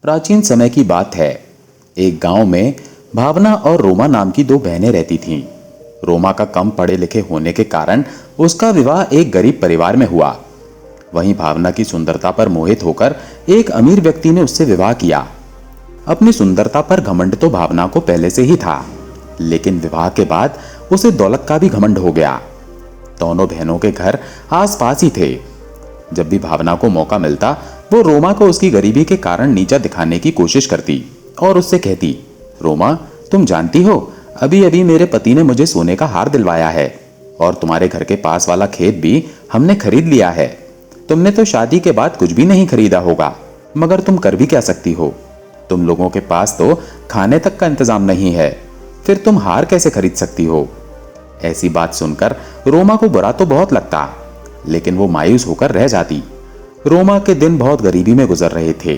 प्राचीन समय की बात है। एक गांव में भावना और रोमा नाम की दो बहनें रहती थीं। रोमा का कम पढ़े लिखे होने के कारण उसका विवाह एक गरीब परिवार में हुआ। वहीं भावना की सुंदरता पर मोहित होकर एक अमीर व्यक्ति ने उससे विवाह किया। अपनी सुंदरता पर घमंड तो भावना को पहले से ही था, लेकिन विवाह के बाद उसे दौलत का भी घमंड हो गया। दोनों बहनों के घर आसपास ही थे। जब भी भावना को मौका मिलता, वो रोमा को उसकी गरीबी के कारण नीचा दिखाने की कोशिश करती और उससे कहती, रोमा, तुम जानती हो, अभी अभी मेरे पति ने मुझे सोने का हार दिलवाया है और तुम्हारे घर के पास वाला खेत भी हमने खरीद लिया है। तुमने तो शादी के बाद कुछ भी नहीं खरीदा होगा, मगर तुम कर भी क्या सकती हो? तुम लोगों के पास तो खाने तक का इंतजाम नहीं है, फिर तुम हार कैसे खरीद सकती हो? ऐसी बात सुनकर रोमा को बुरा तो बहुत लगता, लेकिन वो मायूस होकर रह जाती। रोमा के दिन बहुत गरीबी में गुजर रहे थे।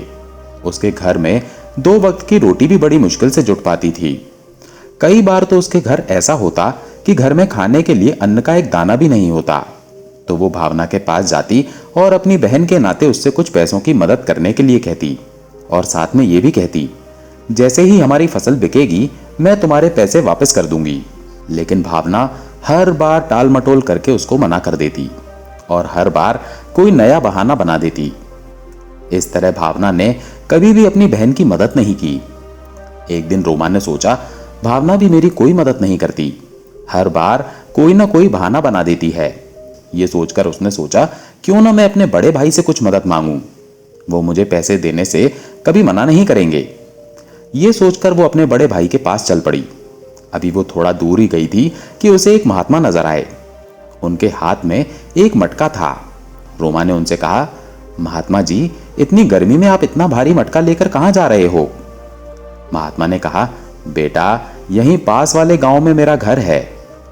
उसके घर में 2 वक्त की रोटी भी बड़ी मुश्किल से जुट पाती थी। कई बार तो उसके घर ऐसा होता कि घर में खाने के लिए अन्न का एक दाना भी नहीं होता। तो वो भावना के पास जाती और अपनी बहन के नाते उससे कुछ पैसों की मदद करने के लिए कहती और साथ में ये भी कहती, जैसे ही हमारी फसल बिकेगी मैं तुम्हारे पैसे वापस कर दूंगी। लेकिन भावना हर बार टाल मटोल करके उसको मना कर देती और हर बार कोई नया बहाना बना देती। इस तरह भावना ने कभी भी अपनी बहन की मदद नहीं की। एक दिन रोमा ने सोचा, भावना भी मेरी कोई मदद नहीं करती, हर बार कोई ना कोई बहाना बना देती है। ये सोचकर उसने सोचा, क्यों ना मैं अपने बड़े भाई से कुछ मदद मांगूं, वो मुझे पैसे देने से कभी मना नहीं करेंगे। ये सोचकर वो अपने बड़े भाई के पास चल पड़ी। अभी वो थोड़ा दूर ही गई थी कि उसे एक महात्मा नजर आए। उनके हाथ में एक मटका था। रोमा ने उनसे कहा, महात्मा जी, इतनी गर्मी में आप इतना भारी मटका लेकर कहां जा रहे हो? महात्मा ने कहा, बेटा, यहीं पास वाले गांव में मेरा घर है,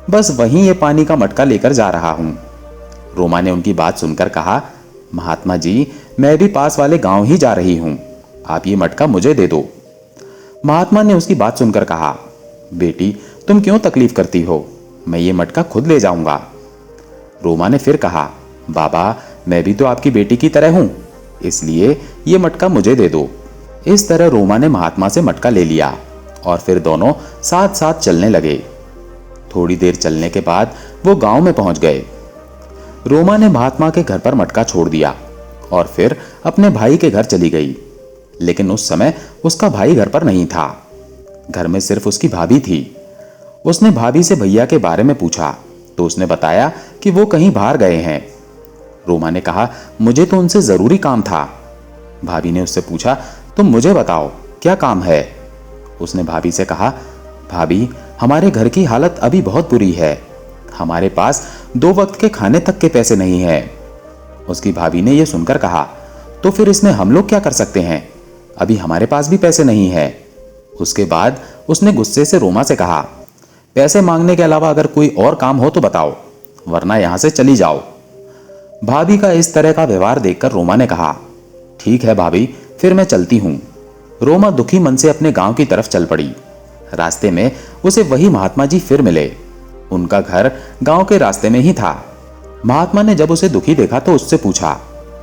बस वहीं ये पानी का मटका लेकर जा रहा हूं। रोमा ने उनकी बात सुनकर कहा, महात्मा जी, मैं भी पास वाले गांव ही जा रही हूं, आप ये मटका मुझे दे दो। महात्मा ने उसकी बात सुनकर कहा, बेटी, तुम क्यों तकलीफ करती हो, मैं ये मटका खुद ले जाऊंगा। रोमा ने फिर कहा, बाबा, मैं भी तो आपकी बेटी की तरह हूं, इसलिए ये मटका मुझे दे दो। इस तरह रोमा ने महात्मा से मटका ले लिया और फिर दोनों साथ साथ चलने लगे। थोड़ी देर चलने के बाद वो गांव में पहुंच गए। रोमा ने महात्मा के घर पर मटका छोड़ दिया और फिर अपने भाई के घर चली गई। लेकिन उस समय उसका भाई घर पर नहीं था। घर में सिर्फ उसकी भाभी थी। उसने भाभी से भैया के बारे में पूछा तो उसने बताया कि वो कहीं बाहर गए हैं। रोमा ने कहा, मुझे तो उनसे जरूरी काम था। भाभी ने उससे पूछा, तुम मुझे बताओ, क्या काम है? उसने भाभी से कहा, भाभी, हमारे घर की हालत अभी बहुत बुरी है, हमारे पास 2 वक्त के खाने तक के पैसे नहीं हैं। उसकी भाभी ने यह सुनकर कहा, तो फिर इसमें हम लोग क्या कर सकते हैं, अभी हमारे पास भी पैसे नहीं है। उसके बाद उसने गुस्से से रोमा से कहा, पैसे मांगने के अलावा अगर कोई और काम हो तो बताओ, वरना यहां से चली जाओ। भाभी का इस तरह का व्यवहार देखकर रोमा ने कहा, ठीक है भाभी, फिर मैं चलती हूं। रोमा दुखी मन से अपने गांव की तरफ चल पड़ी। रास्ते में उसे वही महात्मा जी फिर मिले। उनका घर गांव के रास्ते में ही था। महात्मा ने जब उसे दुखी देखा तो उससे पूछा,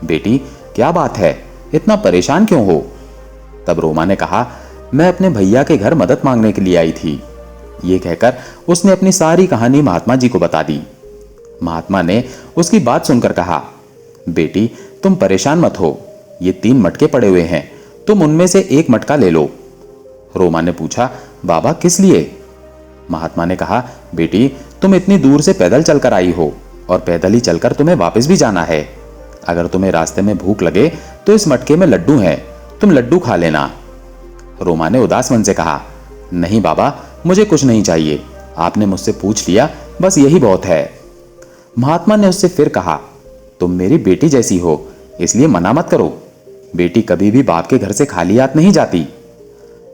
बेटी, क्या बात है, इतना परेशान क्यों हो? तब रोमा ने कहा, मैं अपने भैया के घर मदद मांगने के लिए आई थी। ये कहकर उसने अपनी सारी कहानी महात्मा जी को बता दी। महात्मा ने उसकी बात सुनकर कहा, बेटी, तुम परेशान मत हो, ये 3 मटके पड़े हुए हैं, तुम उनमें से एक मटका ले लो। रोमा ने पूछा, बाबा, किस लिए? महात्मा ने कहा, बेटी, तुम इतनी दूर से पैदल चलकर आई हो और पैदल ही चलकर तुम्हें वापस भी जाना है। अगर तुम्हें रास्ते में भूख लगे तो इस मटके में लड्डू हैं, तुम लड्डू खा लेना। रोमा ने उदास मन से कहा, नहीं बाबा, मुझे कुछ नहीं चाहिए, आपने मुझसे पूछ लिया, बस यही बहुत है। महात्मा ने उससे फिर कहा, तुम मेरी बेटी जैसी हो, इसलिए मना मत करो, बेटी कभी भी बाप के घर से खाली हाथ नहीं जाती।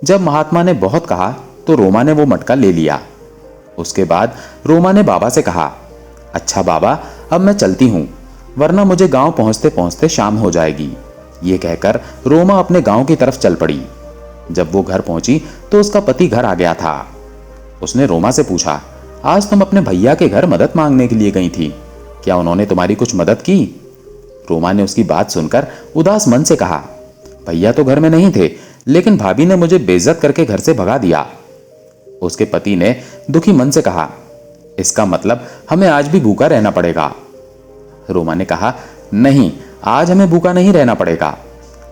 जब महात्मा ने बहुत कहा तो रोमा ने वो मटका ले लिया। उसके बाद रोमा ने बाबा से कहा, अच्छा बाबा, अब मैं चलती हूं, वरना मुझे गांव पहुंचते पहुंचते शाम हो जाएगी। ये कहकर रोमा अपने गांव की तरफ चल पड़ी। जब वो घर पहुंची तो उसका पति घर आ गया था। उसने रोमा से पूछा, आज तुम अपने भैया के घर मदद मांगने के लिए गई थी, क्या उन्होंने तुम्हारी कुछ मदद की? रोमा ने उसकी बात सुनकर उदास मन से कहा, भैया तो घर में नहीं थे, लेकिन भाभी ने मुझे बेइज्जत करके घर से भगा दिया। उसके पति ने दुखी मन से कहा, इसका मतलब हमें आज भी भूखा रहना पड़ेगा। रोमा ने कहा, नहीं, आज हमें भूखा नहीं रहना पड़ेगा।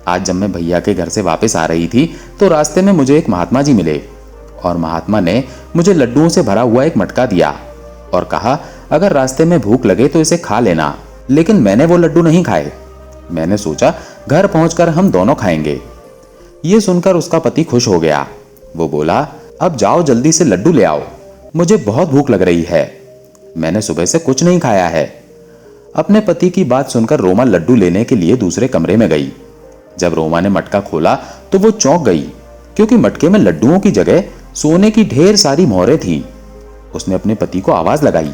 आज जब मैं भैया के घर से वापस आ रही थी तो रास्ते में मुझे एक महात्मा जी मिले और महात्मा ने मुझे लड्डुओं से भरा हुआ एक मटका दिया और कहा, अगर रास्ते में भूख लगे तो इसे खा लेना। लेकिन मैंने वो लड्डू नहीं खाए। मैंने सोचा घर पहुंचकर हम दोनों खाएंगे। ये सुनकर उसका पति खुश हो गया। वो बोला, अब जाओ जल्दी से लड्डू ले आओ, मुझे बहुत भूख लग रही है, मैंने सुबह से कुछ नहीं खाया है। अपने पति की बात सुनकर रोमा लड्डू लेने के लिए दूसरे कमरे में गई। जब रोमा ने मटका खोला तो वो चौंक गई, क्योंकि मटके में लड्डुओं की जगह सोने की ढेर सारी मोहरें थी। उसने अपने पति को आवाज लगाई।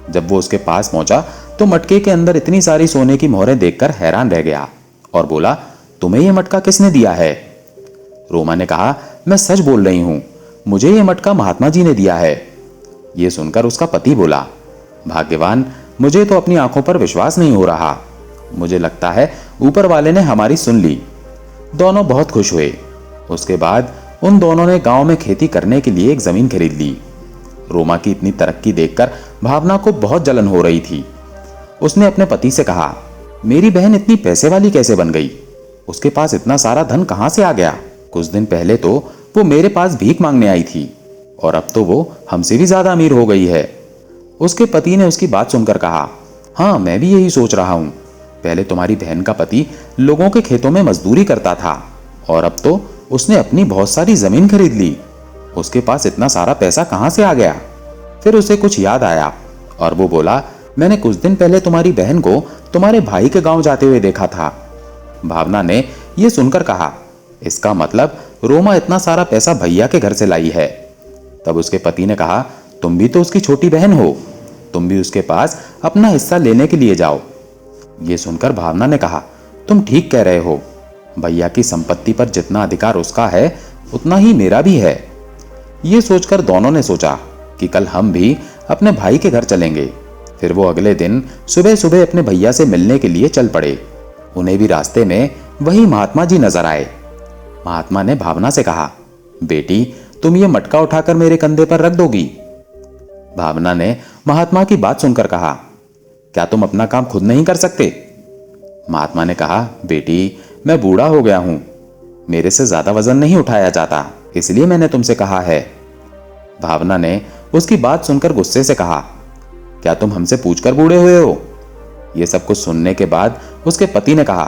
जब वो उसके पास पहुंचा तो मटके के अंदर इतनी सारी सोने की मोहरें देखकर हैरान रह गया और बोला, तुम्हें यह मटका किसने दिया है? रोमा ने कहा, मैं सच बोल रही हूं, मुझे यह मटका महात्मा जी ने दिया है। यह सुनकर उसका पति बोला, भाग्यवान, मुझे तो अपनी आंखों पर विश्वास नहीं हो रहा। मुझे लगता है ऊपर वाले ने हमारी सुन ली। दोनों बहुत खुश हुए। उसके बाद उन दोनों ने गांव में खेती करने के लिए एक जमीन खरीद ली। रोमा की इतनी तरक्की देखकर भावना को बहुत जलन हो रही थी। उसने अपने पति से कहा, मेरी बहन इतनी पैसे वाली कैसे बन गई? उसके पास इतना सारा धन कहां से आ गया? कुछ दिन पहले तो वो मेरे पास भीख मांगने आई थी और अब तो वो हमसे भी ज्यादा अमीर हो गई है। उसके पति ने उसकी बात सुनकर कहा, हाँ, मैं भी यही सोच रहा हूं। पहले तुम्हारी बहन का पति लोगों के खेतों में मजदूरी करता था और अब तो उसने अपनी बहुत सारी जमीन खरीद ली। उसके पास इतना सारा पैसा कहां से आ गया? फिर उसे कुछ याद आया और वो बोला, मैंने कुछ दिन पहले तुम्हारी बहन को तुम्हारे भाई के गांव जाते हुए देखा था। भावना ने यह सुनकर कहा, इसका मतलब रोमा इतना सारा पैसा भैया के घर से लाई है। तब उसके पति ने कहा, तुम भी तो उसकी छोटी बहन हो, तुम भी उसके पास अपना हिस्सा लेने के लिए जाओ। यह सुनकर भावना ने कहा, तुम ठीक कह रहे हो, भैया की संपत्ति पर जितना अधिकार उसका है उतना ही मेरा भी है। यह सोचकर दोनों ने सोचा कि कल हम भी अपने भाई के घर चलेंगे। फिर वो अगले दिन सुबह सुबह अपने भैया से मिलने के लिए चल पड़े। उन्हें भी रास्ते में वही महात्मा जी नजर आए। महात्मा ने भावना से कहा, बेटी, तुम ये मटका उठाकर मेरे कंधे पर रख दोगी? भावना ने महात्मा की बात सुनकर कहा, क्या तुम अपना काम खुद नहीं कर सकते? महात्मा ने कहा, बेटी, मैं बूढ़ा हो गया हूं, मेरे से ज्यादा वजन नहीं उठाया जाता, इसलिए मैंने तुमसे कहा है। भावना ने उसकी बात सुनकर गुस्से से कहा, क्या तुम हमसे पूछकर बूढ़े हुए हो? यह सब कुछ सुनने के बाद उसके पति ने कहा,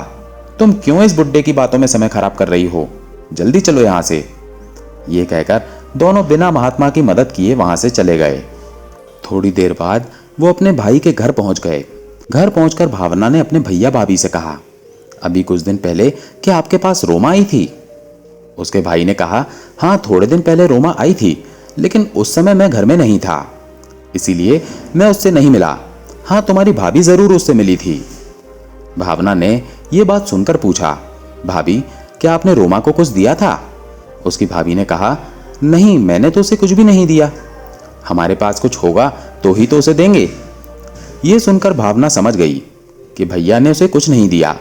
तुम क्यों इस बुड्ढे की बातों में समय खराब कर रही हो? जल्दी चलो यहां से। यह कहकर दोनों बिना महात्मा की मदद किए वहां से चले गए। थोड़ी देर बाद वो अपने भाई के घर पहुंच गए। घर पहुंचकर भावना ने अपने भैया भाभी से कहा, अभी कुछ दिन पहले क्या आपके पास रोमा आई थी? उसके भाई ने कहा, हाँ, थोड़े दिन पहले रोमा आई थी, लेकिन उस समय मैं घर में नहीं था, इसीलिए मैं उससे नहीं मिला। हाँ, तुम्हारी भाभी जरूर उससे मिली थी। भावना ने यह बात सुनकर पूछा, भाभी, क्या आपने रोमा को कुछ दिया था? उसकी भाभी ने कहा, नहीं, मैंने तो उसे कुछ भी नहीं दिया। हमारे पास कुछ होगा तो ही तो उसे देंगे। यह सुनकर भावना समझ गई कि भैया ने उसे कुछ नहीं दिया।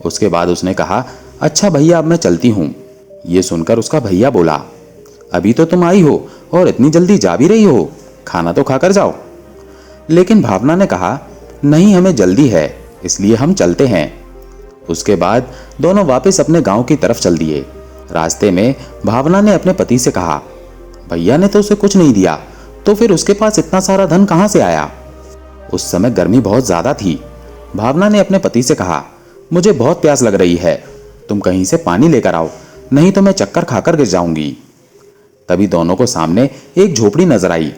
उसके बाद उसने कहा, अच्छा भैया, अब मैं चलती हूं। यह सुनकर उसका भैया बोला, अभी तो तुम आई हो और इतनी जल्दी जा भी रही हो, खाना तो खाकर जाओ। लेकिन भावना ने कहा, नहीं, हमें जल्दी है, इसलिए हम चलते हैं। उसके बाद दोनों वापस अपने गांव की तरफ चल दिए। रास्ते में भावना ने अपने पति से कहा, भैया ने तो उसे कुछ नहीं दिया, तो फिर उसके पास इतना सारा धन कहां से आया? उस समय गर्मी बहुत ज्यादा थी। भावना ने अपने पति से कहा, मुझे बहुत प्यास लग रही है, तुम कहीं से पानी लेकर आओ, नहीं तो मैं चक्कर खाकर गिर जाऊंगी। तभी दोनों को सामने एक झोपड़ी नजर आई।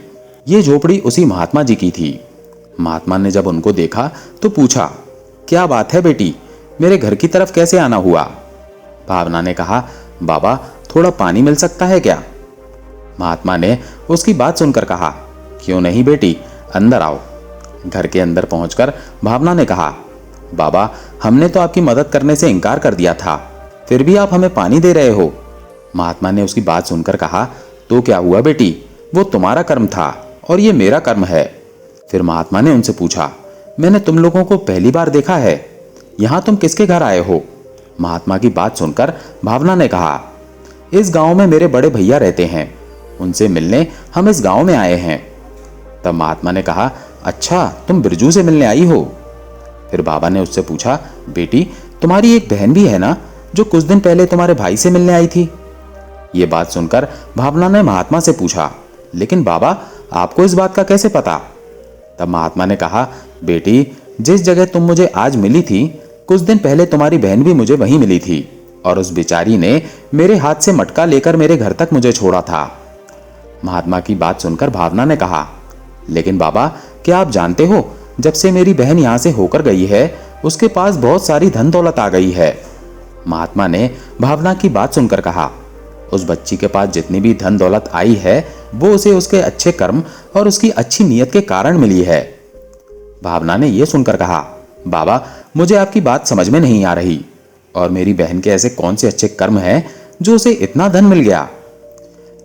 ये झोपड़ी उसी महात्मा जी की थी। महात्मा ने जब उनको देखा तो पूछा, क्या बात है बेटी, मेरे घर की तरफ कैसे आना हुआ? भावना ने कहा, बाबा, थोड़ा पानी मिल सकता है क्या? महात्मा ने उसकी बात सुनकर कहा, क्यों नहीं बेटी, अंदर आओ। घर के अंदर पहुंचकर भावना ने कहा, बाबा, हमने तो आपकी मदद करने से इनकार कर दिया था, फिर भी आप हमें पानी दे रहे हो। महात्मा ने उसकी बात सुनकर कहा, तो क्या हुआ बेटी, वो तुम्हारा कर्म था और ये मेरा कर्म है। फिर महात्मा ने उनसे पूछा, मैंने तुम लोगों को पहली बार देखा है, यहां तुम किसके घर आए हो? महात्मा की बात सुनकर भावना ने कहा, इस गांव में मेरे बड़े भैया रहते हैं, उनसे मिलने हम इस गांव में आए हैं। तब महात्मा ने कहा, अच्छा तुम बिरजू से मिलने आई हो? फिर बाबा ने उससे पूछा, बेटी तुम्हारी एक बहन भी है ना जो कुछ दिन पहले तुम्हारे भाई से मिलने आई थी? ये बात सुनकर भावना ने महात्मा से पूछा, लेकिन बाबा आपको इस बात का कैसे पता? तब महात्मा ने कहा, बेटी जिस जगह तुम मुझे आज मिली थी, कुछ दिन पहले तुम्हारी बहन भी मुझे वहीं मिली थी और उस बेचारी ने मेरे हाथ से मटका लेकर मेरे घर तक मुझे छोड़ा था। महात्मा की बात सुनकर भावना ने कहा, लेकिन बाबा क्या आप जानते हो, जब से मेरी बहन यहां से होकर गई है उसके पास बहुत सारी धन दौलत आ गई है। महात्मा ने भावना की बात सुनकर कहा, उस बच्ची के पास जितनी भी धन दौलत आई है वो उसे उसके अच्छे कर्म और उसकी अच्छी नीयत के कारण मिली है। भावना ने यह सुनकर कहा, बाबा मुझे आपकी बात समझ में नहीं आ रही, और मेरी बहन के ऐसे कौन से अच्छे कर्म हैं जो उसे इतना धन मिल गया?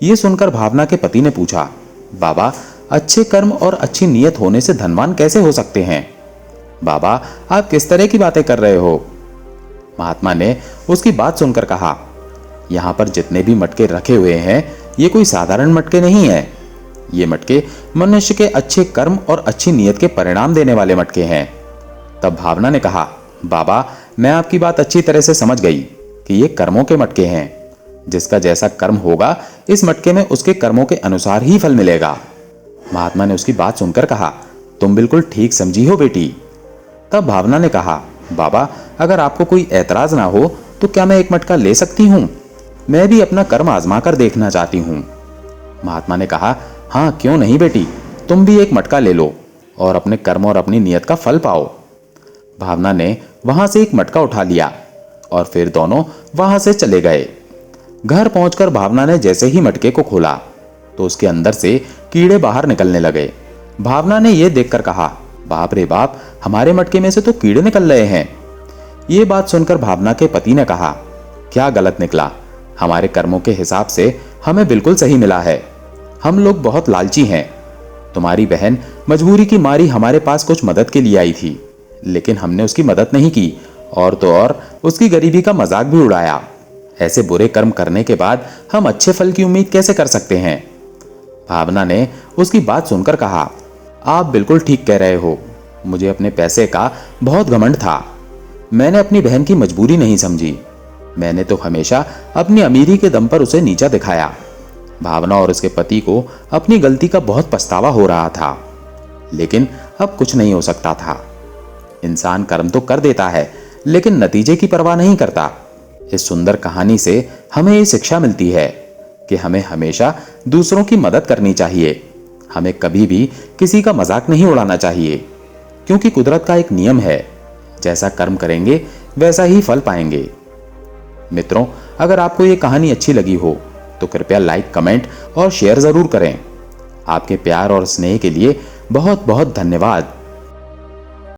यह सुनकर भावना के पति ने पूछा, बाबा अच्छे कर्म और अच्छी नीयत होने से धनवान कैसे हो सकते हैं? बाबा आप किस तरह की बातें कर रहे हो? महात्मा ने उसकी बात सुनकर कहा, यहां पर जितने भी मटके रखे हुए हैं ये कोई साधारण मटके नहीं है। ये मटके मनुष्य के अच्छे कर्म और अच्छी नीयत के परिणाम देने वाले मटके हैं। तब भावना ने कहा, बाबा मैं आपकी बात अच्छी तरह से समझ गई कि ये कर्मों के मटके हैं। जिसका जैसा कर्म होगा इस मटके में उसके कर्मों के अनुसार ही फल मिलेगा। महात्मा ने उसकी बात सुनकर कहा, तुम बिल्कुल ठीक समझी हो बेटी। तब भावना ने कहा, बाबा अगर आपको कोई ऐतराज ना हो तो क्या मैं एक मटका ले सकती हूँ? मैं भी अपना कर्म आजमा कर देखना चाहती हूँ। महात्मा ने कहा, हाँ क्यों नहीं बेटी, तुम भी एक मटका ले लो और अपने कर्म और अपनी नियत का फल पाओ। भावना ने वहां से एक मटका उठा लिया और फिर दोनों वहां से चले गए। घर पहुंचकर भावना ने जैसे ही मटके को खोला तो उसके अंदर से कीड़े बाहर निकलने लगे। भावना ने यह देखकर कहा, बाप रे बाप, हमारे मटके में से तो कीड़े निकल रहे हैं। ये बात सुनकर भावना के पति ने कहा, क्या गलत निकला, हमारे कर्मों के हिसाब से हमें बिल्कुल सही मिला है। हम लोग बहुत लालची हैं। तुम्हारी बहन मजबूरी की मारी हमारे पास कुछ मदद के लिए आई थी, लेकिन हमने उसकी मदद नहीं की और तो और उसकी गरीबी का मजाक भी उड़ाया। ऐसे बुरे कर्म करने के बाद हम अच्छे फल की उम्मीद कैसे कर सकते हैं? भावना ने उसकी बात सुनकर कहा, आप बिल्कुल ठीक कह रहे हो। मुझे अपने पैसे का बहुत घमंड था। मैंने अपनी बहन की मजबूरी नहीं समझी। मैंने तो हमेशा अपनी अमीरी के दम पर उसे नीचा दिखाया। भावना और उसके पति को अपनी गलती का बहुत पछतावा हो रहा था, लेकिन अब कुछ नहीं हो सकता था। इंसान कर्म तो कर देता है लेकिन नतीजे की परवाह नहीं करता। इस सुंदर कहानी से हमें ये शिक्षा मिलती है कि हमें हमेशा दूसरों की मदद करनी चाहिए। हमें कभी भी किसी का मजाक नहीं उड़ाना चाहिए, क्योंकि कुदरत का एक नियम है, जैसा कर्म करेंगे वैसा ही फल पाएंगे। मित्रों, अगर आपको ये कहानी अच्छी लगी हो तो कृपया लाइक, कमेंट और शेयर जरूर करें। आपके प्यार और स्नेह के लिए बहुत बहुत धन्यवाद।